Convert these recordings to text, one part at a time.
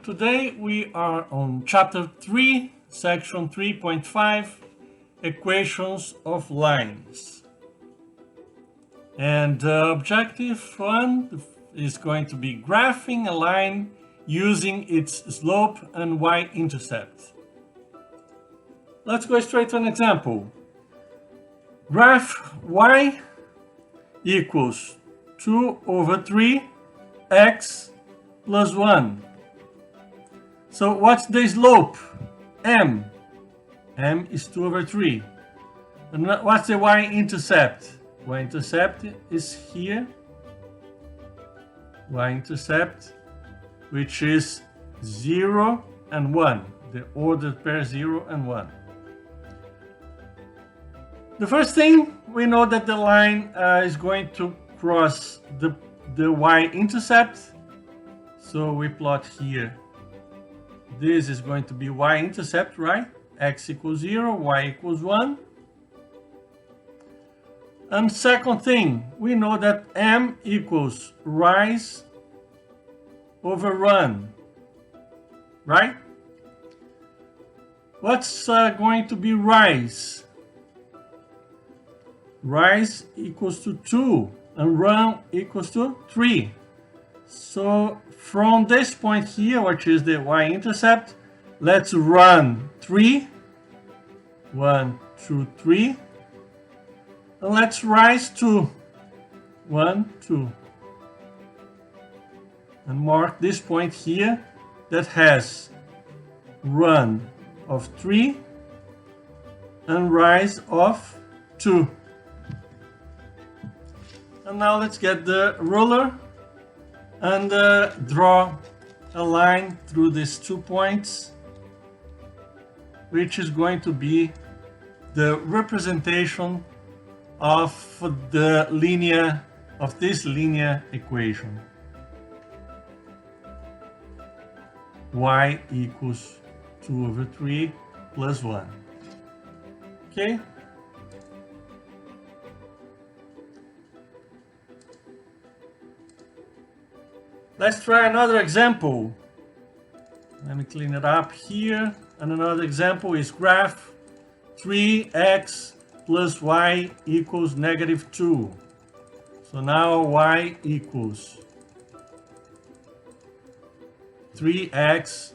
Today we are on chapter 3, section 3.5, equations of lines. And objective 1 is going to be graphing a line using its slope and y-intercept. Let's go straight to an example. Graph y equals 2 over 3 x plus 1. So what's the slope? M. M is 2 over 3. And what's the y-intercept? Y-intercept is here. Y-intercept, which is 0 and 1. The ordered pair 0 and 1. The first thing, we know that the line is going to cross the y-intercept. So we plot here. This is going to be y-intercept, right? X equals 0, y equals 1. And second thing, we know that m equals rise over run, right? What's going to be rise? Rise equals to 2 and run equals to 3. So from this point here, which is the y-intercept, let's run 3. 1, 2, 3. And let's rise 2. 1, 2. And mark this point here that has run of 3 and rise of 2. And now let's get the ruler and draw a line through these 2 points, which is going to be the representation of the linear of this linear equation. Y equals 2 over 3 plus 1. Okay? Let's try another example. Let me clean it up here. And another example is graph 3x plus y equals negative 2. So now y equals 3x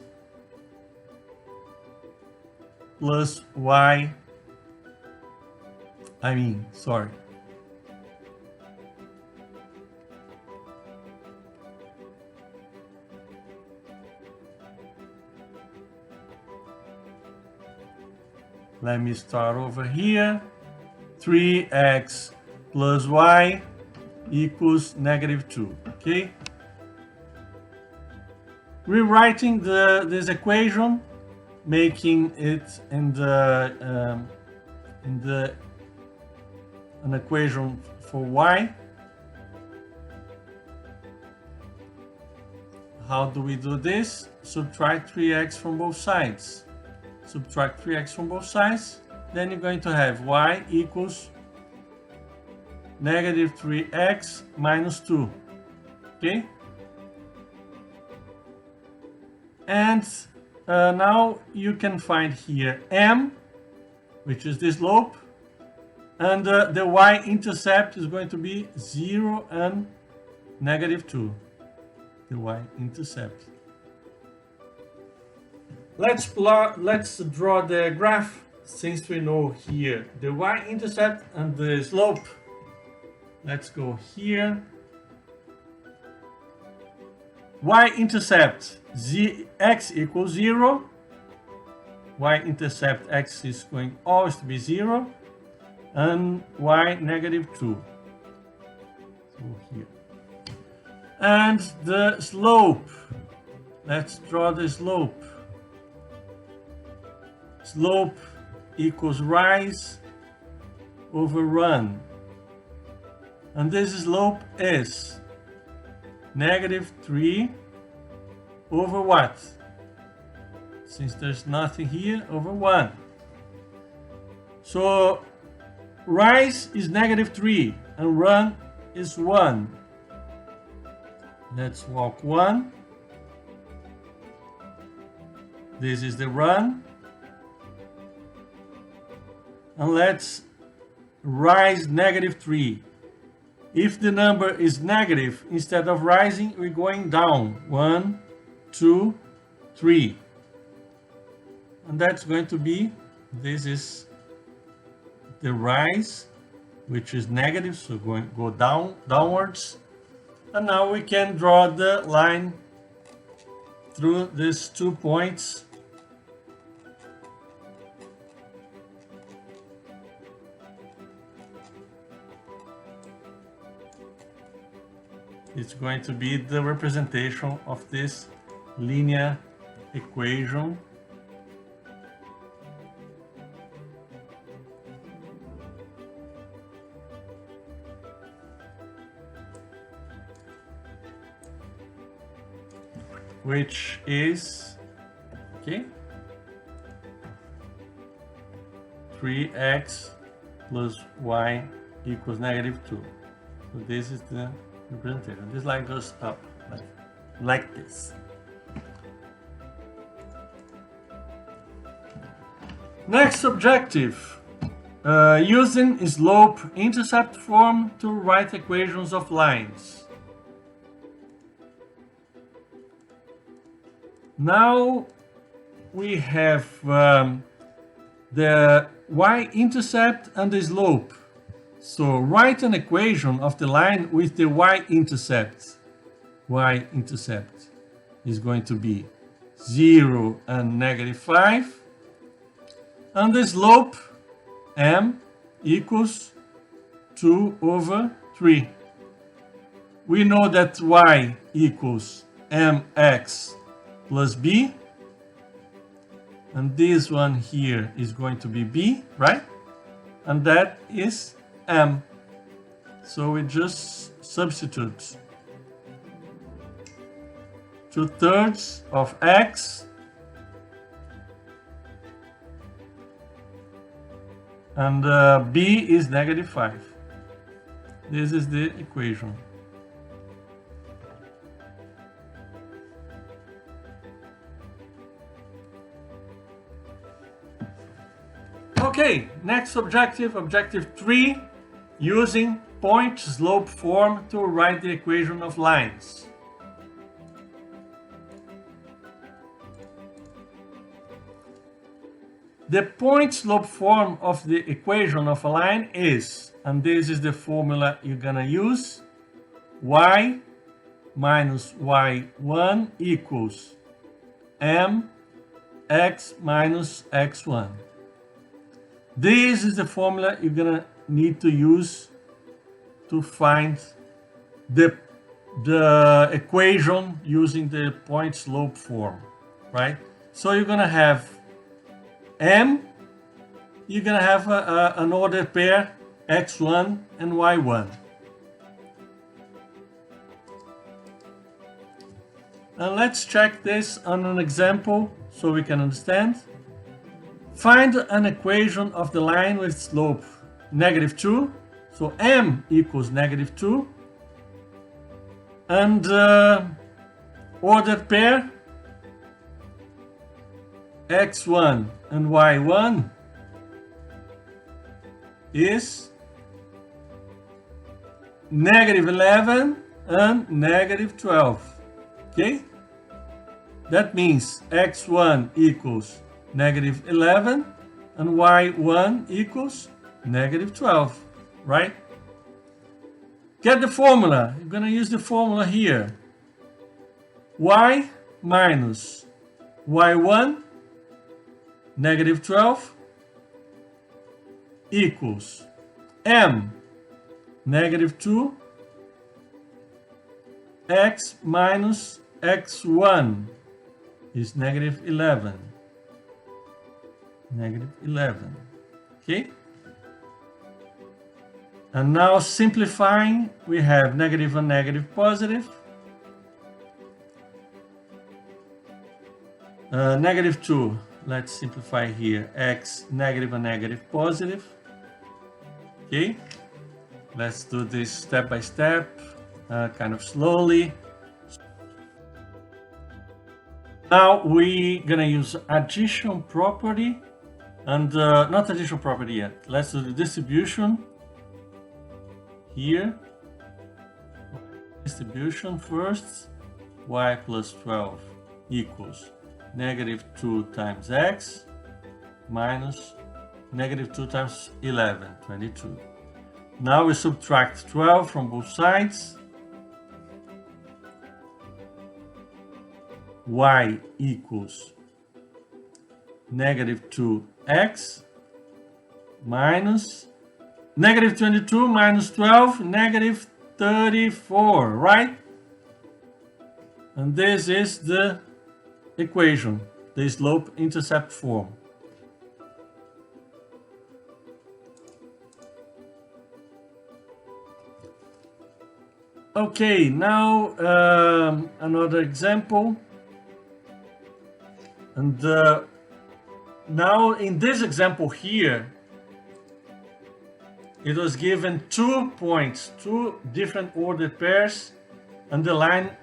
plus y. Let me start over here. 3x plus y equals negative 2. Okay? Rewriting this equation, making it in an equation for y. How do we do this? Subtract 3x from both sides. Subtract 3x from both sides, then you're going to have y equals negative 3x minus 2. Okay? And now you can find here m, which is the slope, and the y-intercept is going to be 0 and negative 2. The y-intercept. Let's draw the graph, since we know here the y-intercept and the slope. Let's go here. Y-intercept x equals 0. Y-intercept x is going always to be 0. And y negative 2. So here. And the slope. Let's draw the slope. Slope equals rise over run. And this slope is negative 3 over what? Since there's nothing here, over 1. So rise is negative 3 and run is 1. Let's walk 1. This is the run. And let's rise -3. If the number is negative, instead of rising, we're going down. 1, 2, 3. And that's going to be, this is the rise, which is negative, so go downwards. And now we can draw the line through these 2 points. It's going to be the representation of this linear equation. Which is, okay, 3x plus y equals -2. So this is the representation. This line goes up like this. Next objective, using slope-intercept form to write equations of lines. Now we have the y-intercept and the slope. So write an equation of the line with the y-intercept. Y-intercept is going to be 0 and -5. And the slope m equals 2/3. We know that y equals mx plus b, and this one here is going to be b, right? And that is m. So we just substitute 2/3 of x and b is -5. This is the equation. Okay, next objective, objective 3, using point-slope form to write the equation of lines. The point-slope form of the equation of a line is, and this is the formula you're gonna use, y minus y1 equals mx minus x1. This is the formula you're gonna need to use to find the equation using the point-slope form, right? So you're gonna have m, you're gonna have an ordered pair x1 and y1. And let's check this on an example so we can understand. Find an equation of the line with slope -2. So m equals -2. And ordered pair x1 and y1 is -11 and -12. Okay? That means x1 equals -11 and y1 equals -12, right? Get the formula. You're going to use the formula here. Y minus y1 -12 equals m -2 x minus x1 is -11. -11. Okay? And now simplifying, we have negative and negative positive. -2, let's simplify here, x negative and negative positive. Okay, let's do this step by step, kind of slowly. Now we're gonna use addition property, and not addition property yet. Let's do the distribution here. Distribution first. Y plus 12 equals -2 times x minus -2 times 11, 22. Now we subtract 12 from both sides. Y equals -2x minus -22 minus 12, -34, right? And this is the equation, the slope-intercept form. Okay, now another example. And now in this example here, it was given 2 points, 2 different ordered pairs, and the line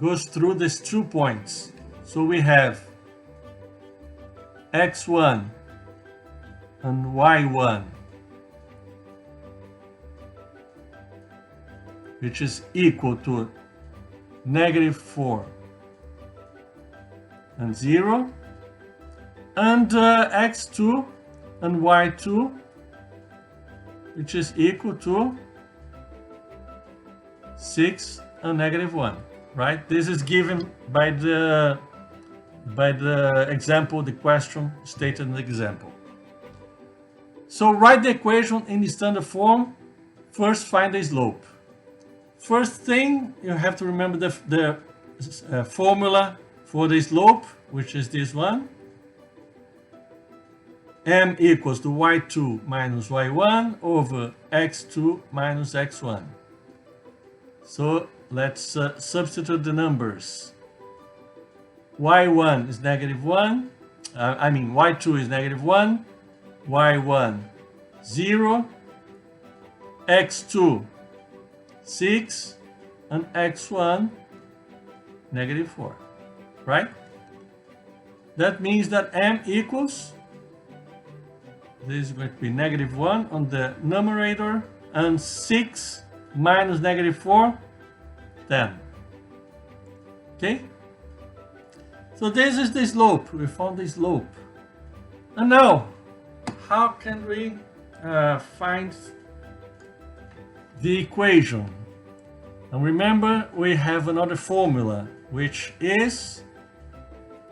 goes through these 2 points. So we have x1 and y1, which is equal to -4 and 0, and x2 and y2, which is equal to 6 and -1, right? This is given by the example, the question stated in the example. So write the equation in the standard form. First, find the slope. First thing, you have to remember the formula for the slope, which is this one. M equals to y2 minus y1 over x2 minus x1. So let's substitute the numbers. y1 is -1, y2 is -1, y1 0, x2 6, and x1 -4, right? That means that m equals, this is going to be -1 on the numerator, and 6 minus -4, 10. Okay? So this is the slope. We found the slope. And now, how can we find the equation? And remember, we have another formula, which is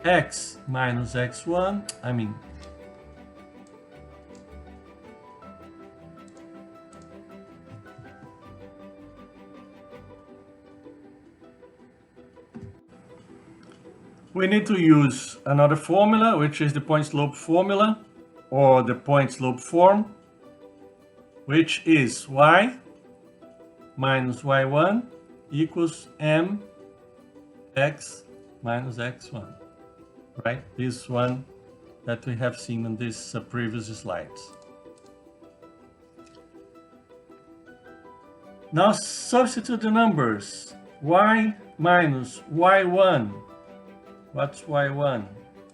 x minus x1, we need to use another formula, which is the point slope formula, or the point slope form, which is y minus y1 equals m x minus x1, right? This one that we have seen in these previous slides. Now substitute the numbers. Y minus y1. What's y1?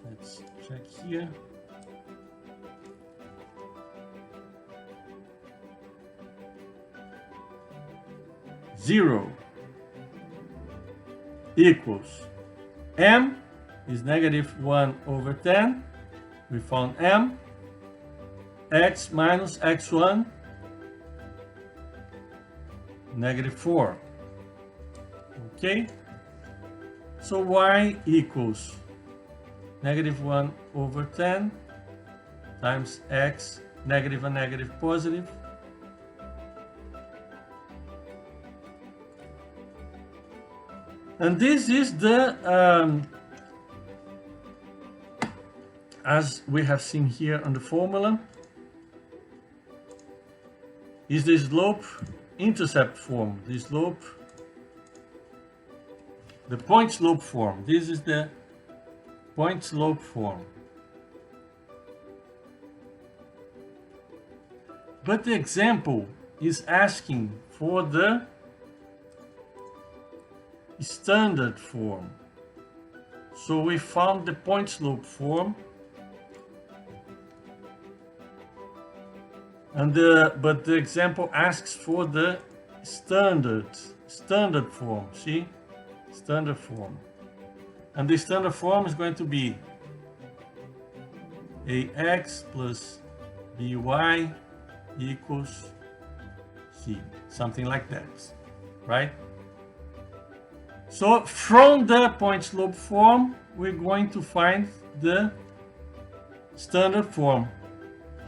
Let's check here. Zero equals m is -1 over 10. We found m. X minus x1 -4. Okay. So y equals -1 over 10 times x, negative and negative positive. And this is the, as we have seen here on the formula, is the slope-intercept form, the point slope form. This is the point slope form. But the example is asking for the standard form. So we found the point slope form. And but the example asks for the standard form, see? Standard form. And the standard form is going to be ax plus by equals c, something like that, right? So from the point slope form, we're going to find the standard form.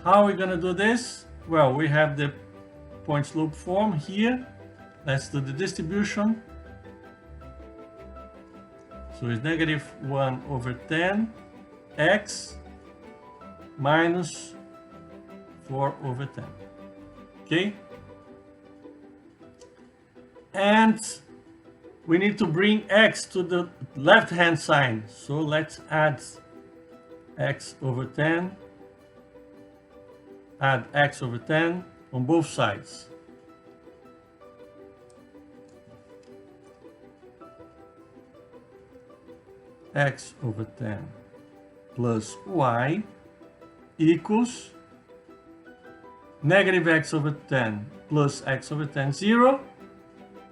How are we going to do this? Well, we have the point slope form here. Let's do the distribution. So it's negative 1 over 10 x minus 4 over 10. Okay? And we need to bring x to the left-hand side. So let's add x over 10. Add x over 10 on both sides. X over 10 plus y equals negative x over 10 plus x over 10, 0,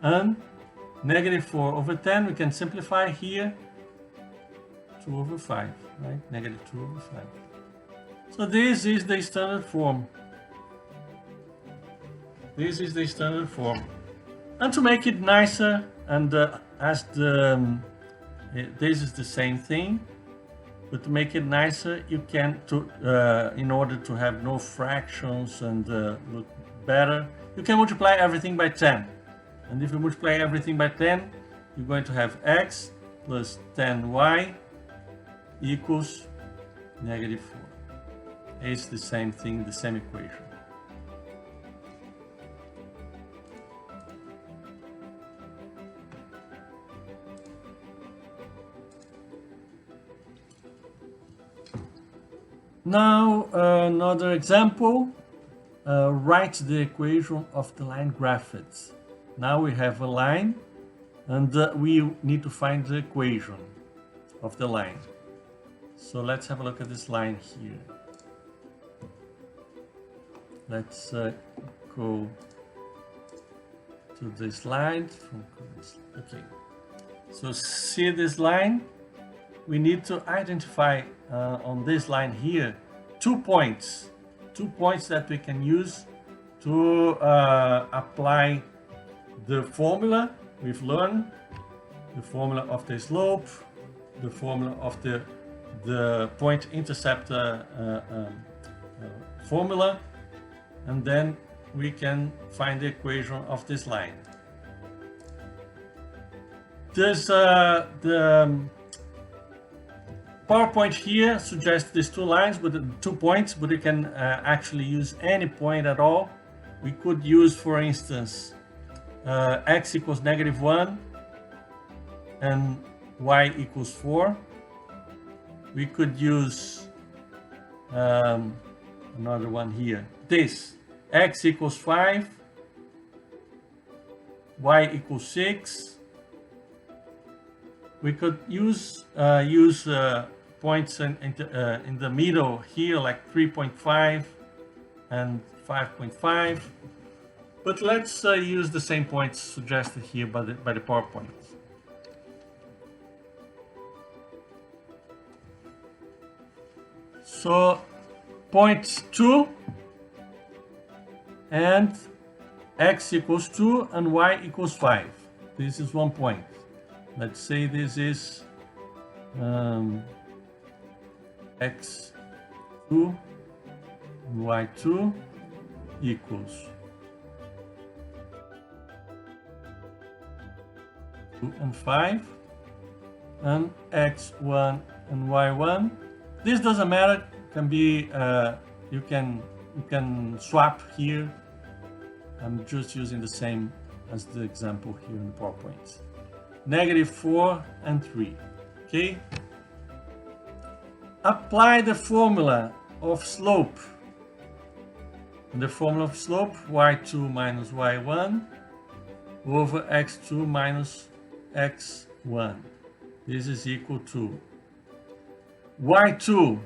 and negative 4 over 10, we can simplify here, 2 over 5, right? Negative 2 over 5. So this is the standard form. This is the standard form. And to make it nicer, and this is the same thing, but to make it nicer, you can, in order to have no fractions and look better, you can multiply everything by 10. And if you multiply everything by 10, you're going to have x plus 10y equals negative 4. It's the same thing, the same equation. Now, another example. Write the equation of the line graphed. Now we have a line, and we need to find the equation of the line. So let's have a look at this line here. Let's go to the slide. Okay. So see this line? We need to identify on this line here 2 points. 2 points that we can use to apply the formula we've learned, the formula of the slope, the formula of the point intercept formula, and then we can find the equation of this line. There's the PowerPoint here suggests these 2 lines with 2 points, but you can actually use any point at all. We could use, for instance, x equals negative 1 and y equals 4. We could use another one here. This, x equals 5, y equals 6. We could use points in the middle here, like 3.5 and 5.5. But let's use the same points suggested here by the PowerPoint. So point 2 and x equals 2 and y equals 5. This is 1 point. Let's say this is x2 and y2 equals 2 and 5, and x1 and y1. This doesn't matter. Can be you can swap here. I'm just using the same as the example here in the PowerPoint. Negative 4 and 3. Okay. Apply the formula of slope. The formula of slope, y2 minus y1 over x2 minus x1. This is equal to y2,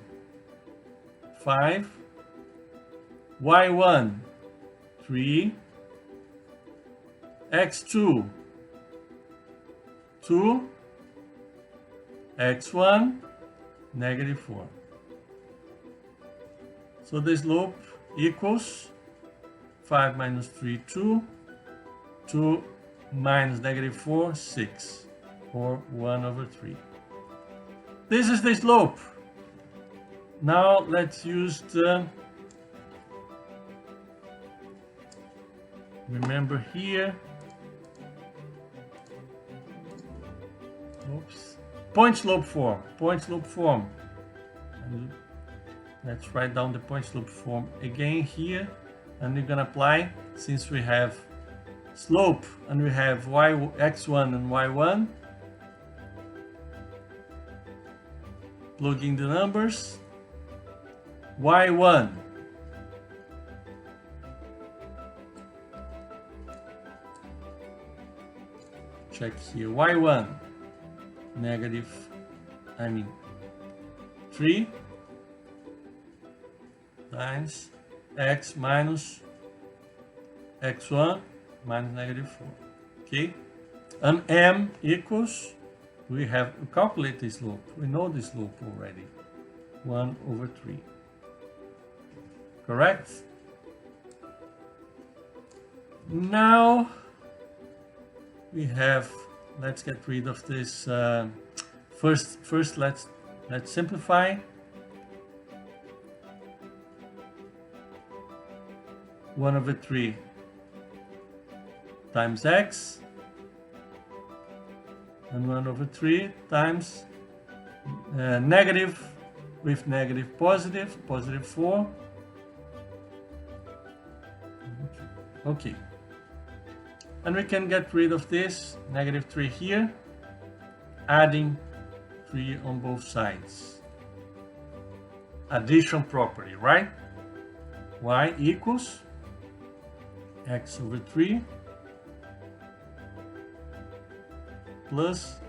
5, y1, 3, x2, 2, x1, negative 4. So the slope equals 5 minus 3, 2, 2 minus negative 4, 6, or 1 over 3. This is the slope. Now let's use the, remember here, oops, point slope form, And let's write down the point slope form again here, and we're gonna apply, since we have slope and we have x1 and y1, plug in the numbers. y1 check here, y1 3 times x minus x1 minus negative 4. Okay, and m equals, we have calculated the slope, we know the slope already, 1 over 3. Correct? Now we have, let's get rid of this, first let's simplify. One over 3 times x, and 1 over 3 times negative with negative positive 4. Okay, and we can get rid of this negative 3 here, adding 3 on both sides. Addition property, right? Y equals x over 3 plus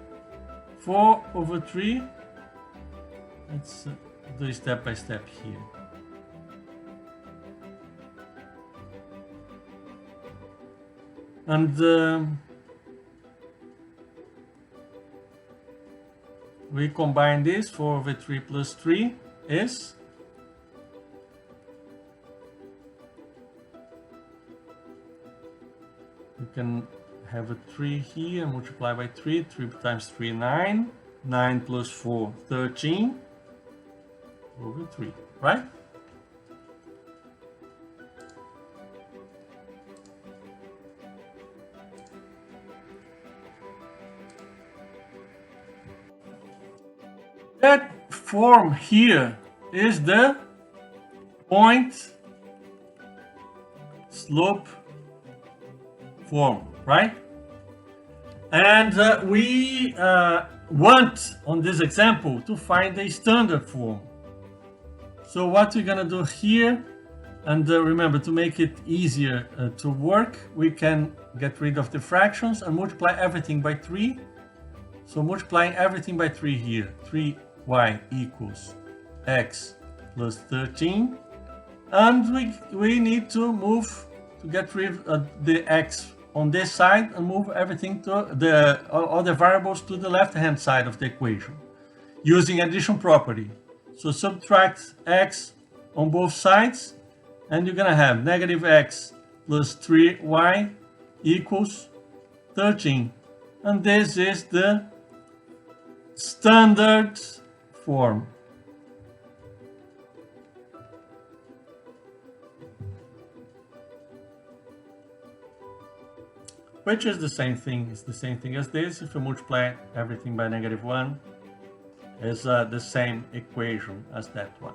4 over 3. Let's do step by step here. And we combine this, 4 over 3 plus 3 is we can have a 3 here, multiply by 3, 3 times 3, 9, 9 plus 4, 13 over 3, right? That form here is the point slope form, right? And we want, on this example, to find a standard form. So what we're gonna do here, and remember, to make it easier to work, we can get rid of the fractions and multiply everything by 3. So multiplying everything by 3 here, 3y equals x plus 13. And we need to move, to get rid of the x on this side and move everything to all the variables to the left hand side of the equation using addition property. So subtract x on both sides, and you're gonna have negative x plus 3y equals 13. And this is the standard form. Which is the same thing, it's the same thing as this. If you multiply everything by negative 1, is the same equation as that one.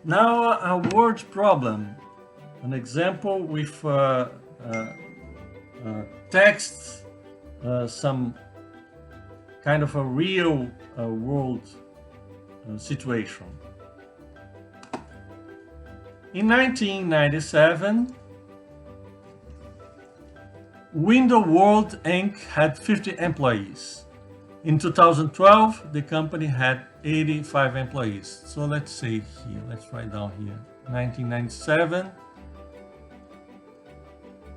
Now a word problem, an example with text, some kind of a real world situation. In 1997, Window World Inc. had 50 employees. In 2012, the company had 85 employees. So let's say here, let's write down here, 1997,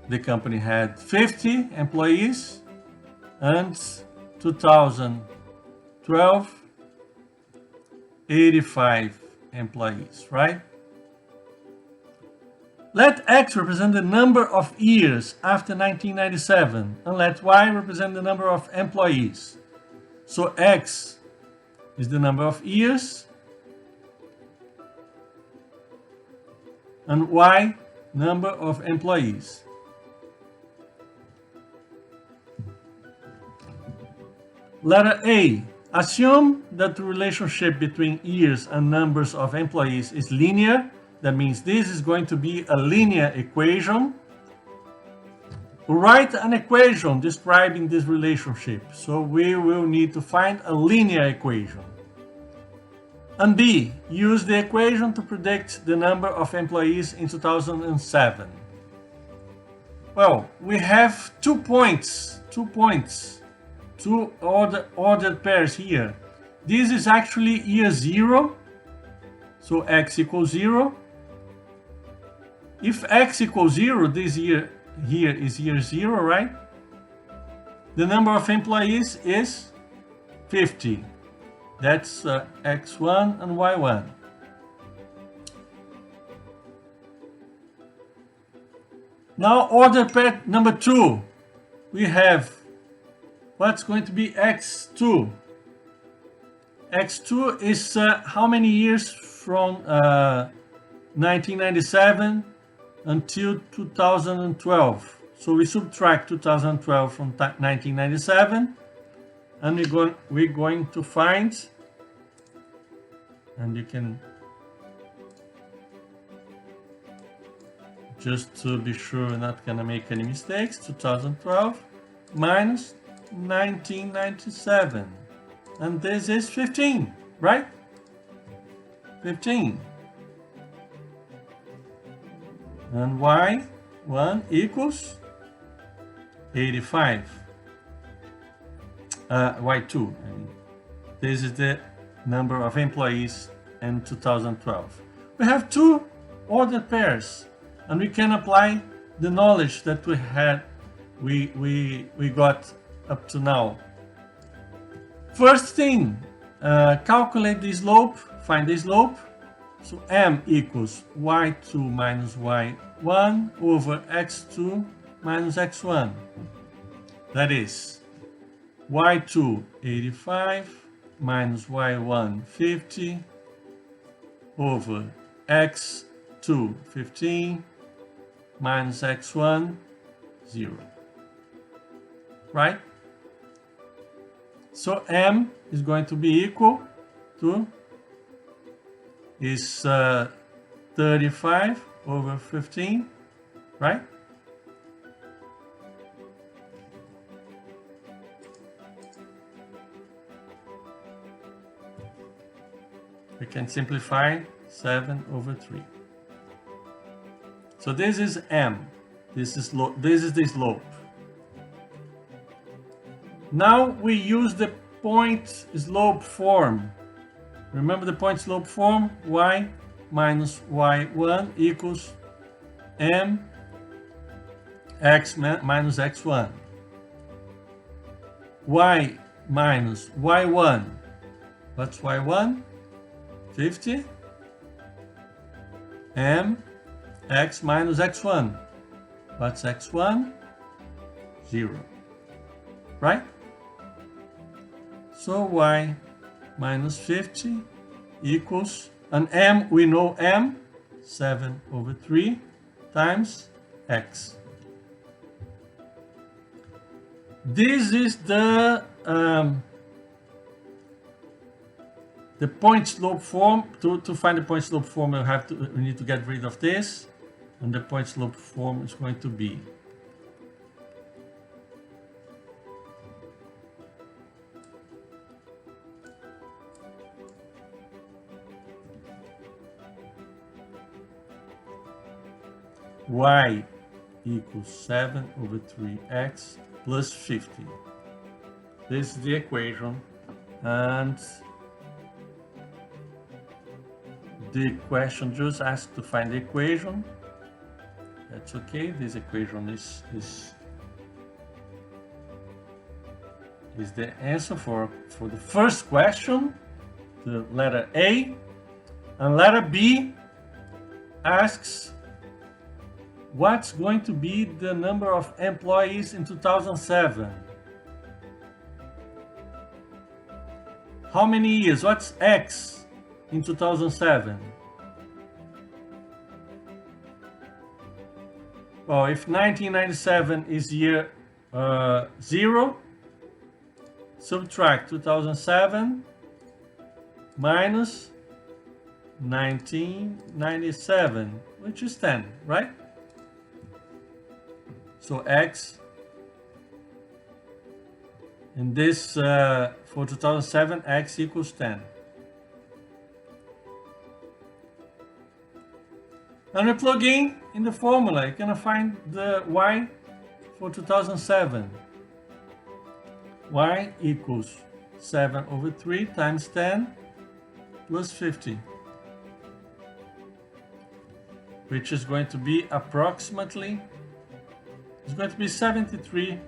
the company had 50 employees, and 2012, 85 employees, right? Let X represent the number of years after 1997, and let Y represent the number of employees. So X is the number of years, and Y, number of employees. Letter A. Assume that the relationship between years and numbers of employees is linear. That means this is going to be a linear equation. Write an equation describing this relationship. So we will need to find a linear equation. And B, use the equation to predict the number of employees in 2007. Well, we have 2 points, 2 ordered pairs here. This is actually year 0, so X equals 0. If X equals 0, this year here is year 0, right? The number of employees is 50. That's X1 and Y1. Now order pair number 2. We have what's going to be X2. X2 is how many years from 1997 until 2012. So we subtract 2012 from 1997, and we're going to find, and you can, just to be sure we're not gonna make any mistakes, 2012 minus 1997, and this is 15, right? 15. And Y1 equals 85. Y2, I mean. This is the number of employees in 2012. We have 2 ordered pairs, and we can apply the knowledge that we got up to now. First thing, calculate the slope, find the slope. So M equals Y2 minus Y1 over X2 minus X1. That is Y2 85 minus Y1 50 over X2 15 minus X1 0. Right? So M is going to be equal to is 35 over 15, right? We can simplify 7 over 3. So this is M. This is the slope. Now we use the point slope form. Remember the point slope form? Y minus Y1 equals M X minus X1. Y minus Y1. What's Y1? 50. M X minus X1. What's X1? 0. Right? So Y minus 50 equals, and M, we know M, 7 over 3 times X. This is the point slope form. To find the point slope form, we need to get rid of this, and the point slope form is going to be Y equals 7 over 3x plus 50. This is the equation, and the question just asks to find the equation. That's okay. This equation is the answer for the first question, the letter A. And letter B asks what's going to be the number of employees in 2007. How many years? What's X in 2007? Well, if 1997 is year 0, subtract 2007 minus 1997, which is 10, right? So X in this for 2007, X equals 10. And we plug in the formula. You're gonna find the Y for 2007. Y equals 7 over 3 times 10 plus 50, which is going to be approximately, it's going to be 73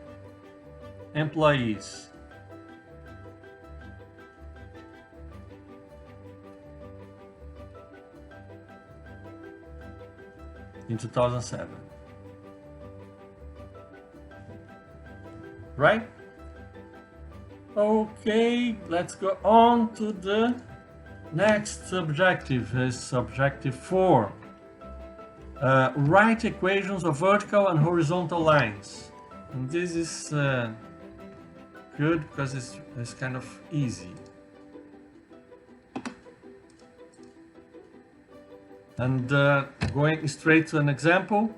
employees. In 2007. Right? Okay, let's go on to the next objective. Is subjective 4. Write equations of vertical and horizontal lines. And this is good because it's kind of easy. And going straight to an example,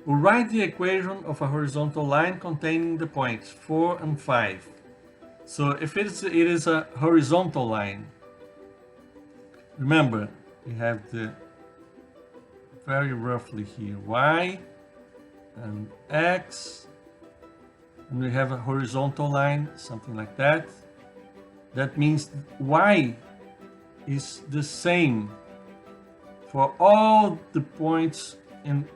we write the equation of a horizontal line containing the points 4 and 5. So if it is a horizontal line, remember we have the very roughly here y and x, and we have a horizontal line, something like that. That means y is the same for all the points in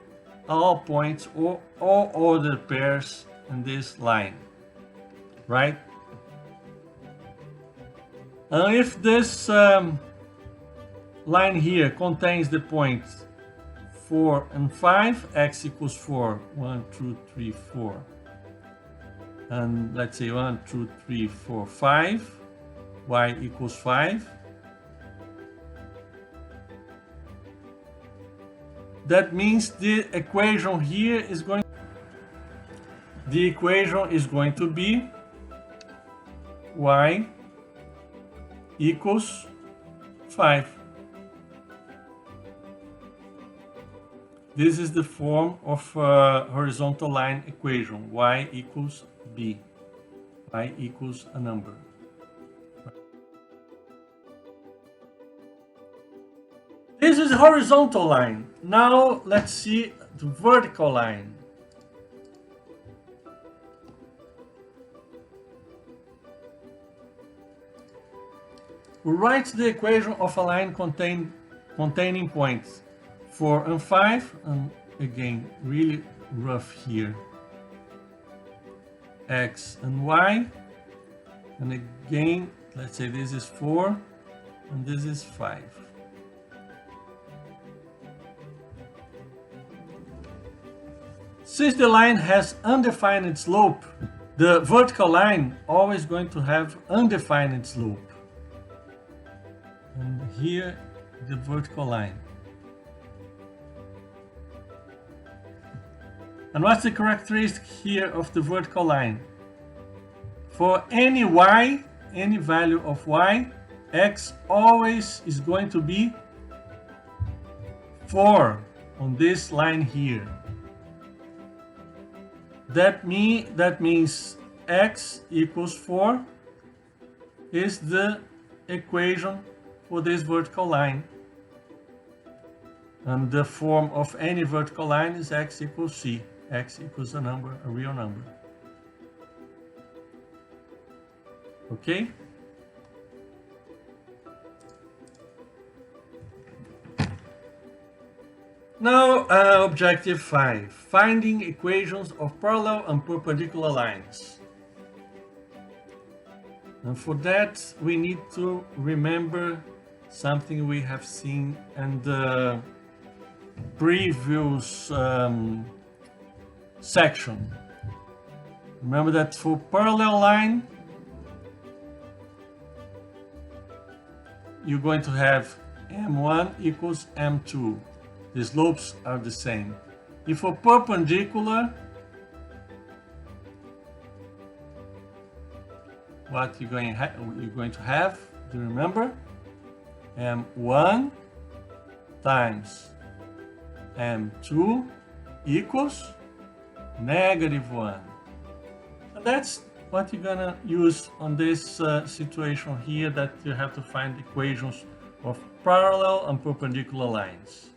all points or all order pairs in this line, right? And if this line here contains the points 4 and 5, x equals 4, 1, 2, 3, 4. And let's say 1, 2, 3, 4, 5, y equals 5. That means the equation here is going to be y equals 5. This is the form of horizontal line equation. Y equals b. Y equals a number. This is a horizontal line. Now let's see the vertical line. We write the equation of a line containing points 4 and 5, and again really rough here, x and y, and again let's say this is 4 and this is 5. Since the line has undefined slope, the vertical line always going to have undefined slope. And here the vertical line. And what's the characteristic here of the vertical line? For any y, any value of y, x always is going to be 4 on this line here. That means x equals 4 is the equation for this vertical line. And the form of any vertical line is x equals c. x equals a number, a real number. Okay? Now, objective 5, finding equations of parallel and perpendicular lines. And for that, we need to remember something we have seen in the previous section. Remember that for parallel line, you're going to have m1 equals m2. The slopes are the same. If for perpendicular, what you're going to have, do you remember? m1 times m2 equals -1. And that's what you're gonna use on this situation here, that you have to find equations of parallel and perpendicular lines.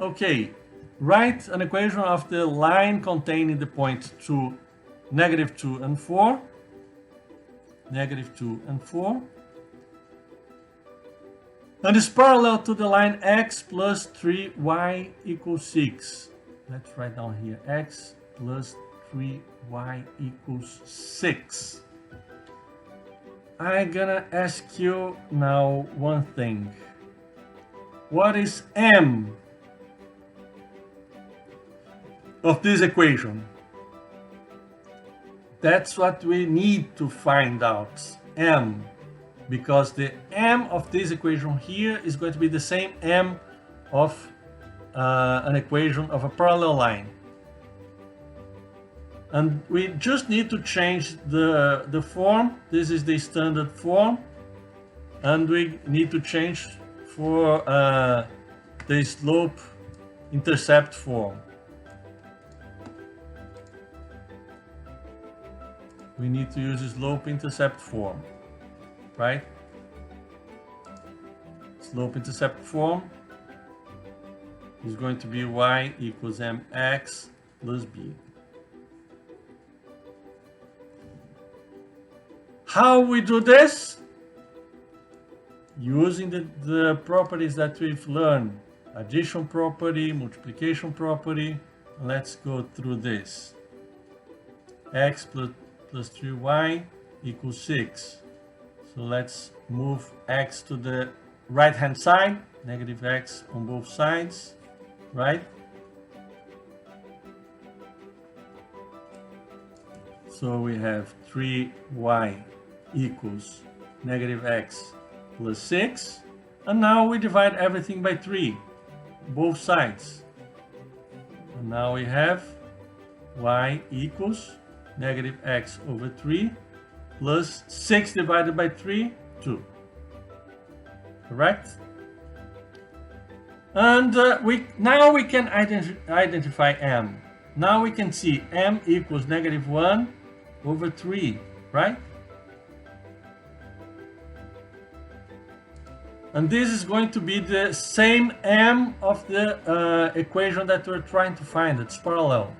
Okay, write an equation of the line containing the point 2, -2 and 4. -2 and 4. And is parallel to the line x plus 3y equals 6. Let's write down here, x plus 3y equals 6. I'm gonna ask you now one thing. What is m of this equation? That's what we need to find out, m, because the m of this equation here is going to be the same m of an equation of a parallel line. And we just need to change the form. This is the standard form, and we need to change for the slope intercept form. We need to use the slope intercept form, right? Slope intercept form is going to be y equals mx plus b. How we do this? Using the properties that we've learned. Addition property, multiplication property. Let's go through this. X plus 3y equals 6. So let's move x to the right hand side, negative x on both sides, right? So we have 3y equals negative x plus 6. And now we divide everything by 3, both sides. And now we have y equals negative x over 3 plus 6 divided by 3, 2. Correct? And now we can identify m. Now we can see m equals -1 over 3, right? And this is going to be the same m of the equation that we're trying to find. It's parallel.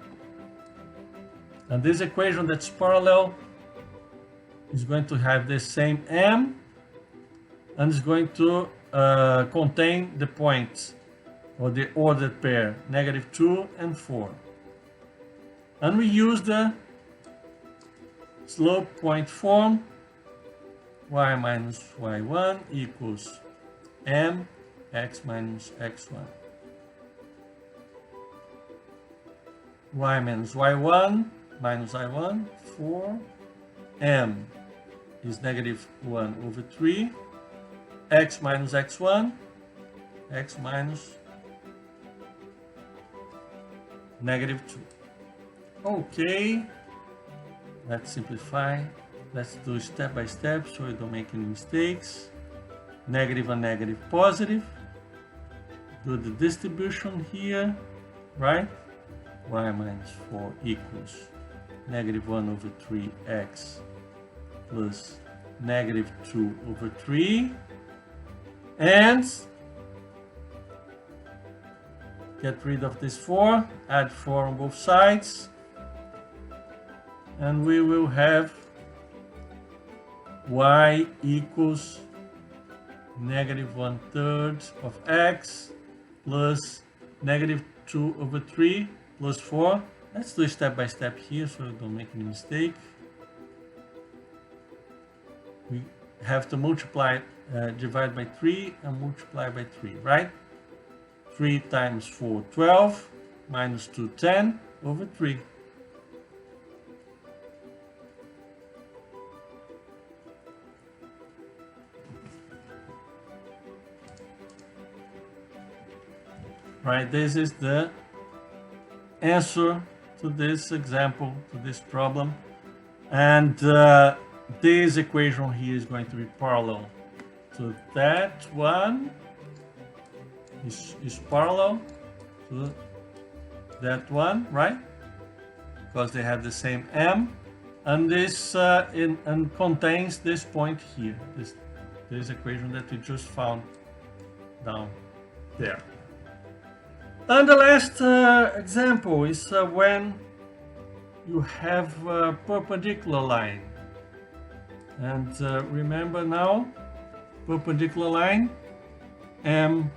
And this equation that's parallel is going to have the same m, and is going to contain the points, or the ordered pair, -2 and 4. And we use the slope point form, y minus y1 equals m x minus x1. Y minus y1 minus I1, 4. M is -1 over 3. X minus x1, x minus -2. Okay, let's simplify. Let's do step by step so we don't make any mistakes. Negative and negative, positive. Do the distribution here, right? Y minus 4 equals -1 over 3x plus -2 over 3. And get rid of this 4, add 4 on both sides, and we will have y equals negative 1/3 of x plus negative 2/3 plus 4. Let's do step by step here so I don't make any mistake. We have to multiply, divide by 3 and multiply by 3, right? 3 times 4, 12, minus 2, 10 over 3. Right, this is the answer to this example, to this problem. And this equation here is going to be parallel to that one. Is parallel to that one, right? Because they have the same m, and this and contains this point here, this equation that we just found down there. And the last example is when you have a perpendicular line. And remember now, perpendicular line, m1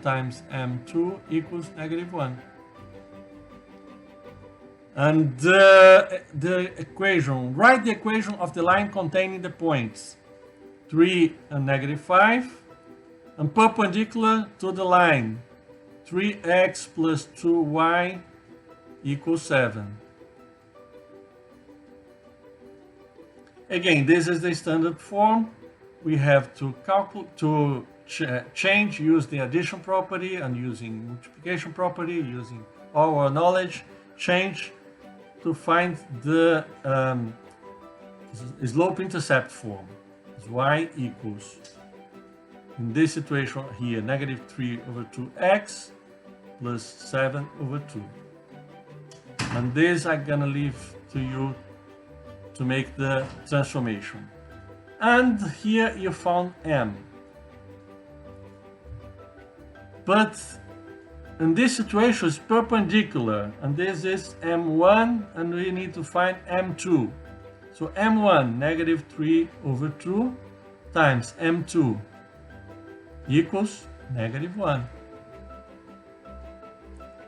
times m2 equals negative 1. And the equation, write the equation of the line containing the points 3 and negative 5, and perpendicular to the line 3x plus 2y equals 7. Again, this is the standard form. We have to change, use the addition property, and using multiplication property, using all our knowledge, change to find the slope-intercept form. Is y equals, in this situation here, negative 3 over 2x plus 7 over 2. And this I'm gonna leave to you to make the transformation. And here you found m. But in this situation it's perpendicular, and this is m1, and we need to find m2. So m1, negative 3 over 2, times m2 equals negative 1.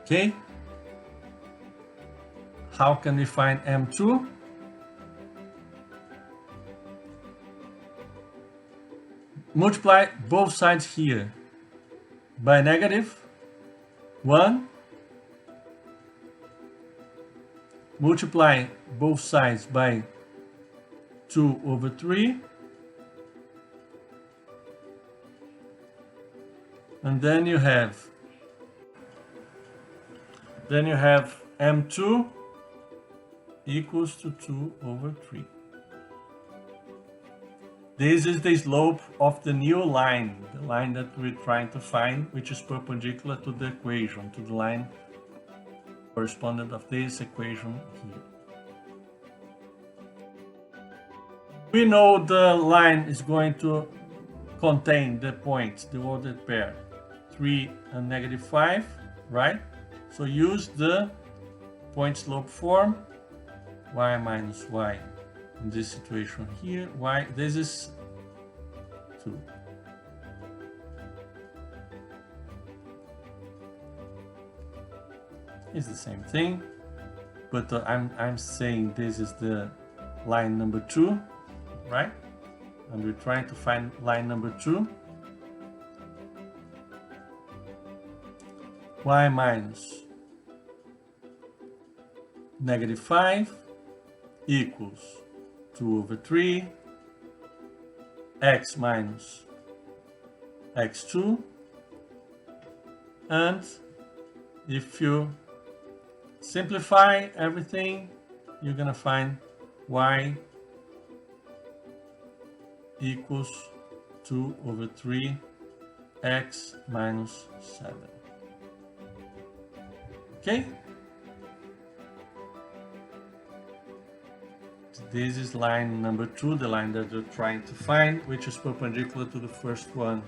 Okay? How can we find m2? Multiply both sides here by negative 1. Multiply both sides by 2 over 3. And then you have m2 equals to 2 over 3. This is the slope of the new line, the line that we're trying to find, which is perpendicular to the equation, to the line correspondent of this equation here. We know the line is going to contain the points, the ordered pair, 3 and negative 5, right? So use the point slope form, y minus y. In this situation here, y, this is 2. It's the same thing, but I'm saying this is the line number 2, right? And we're trying to find line number 2. Y minus negative 5 equals 2 over 3, x minus x2, and if you simplify everything, you're gonna find y equals 2 over 3 x minus 7. Okay? This is line number 2, the line that we're trying to find, which is perpendicular to the first one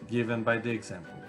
given by the example.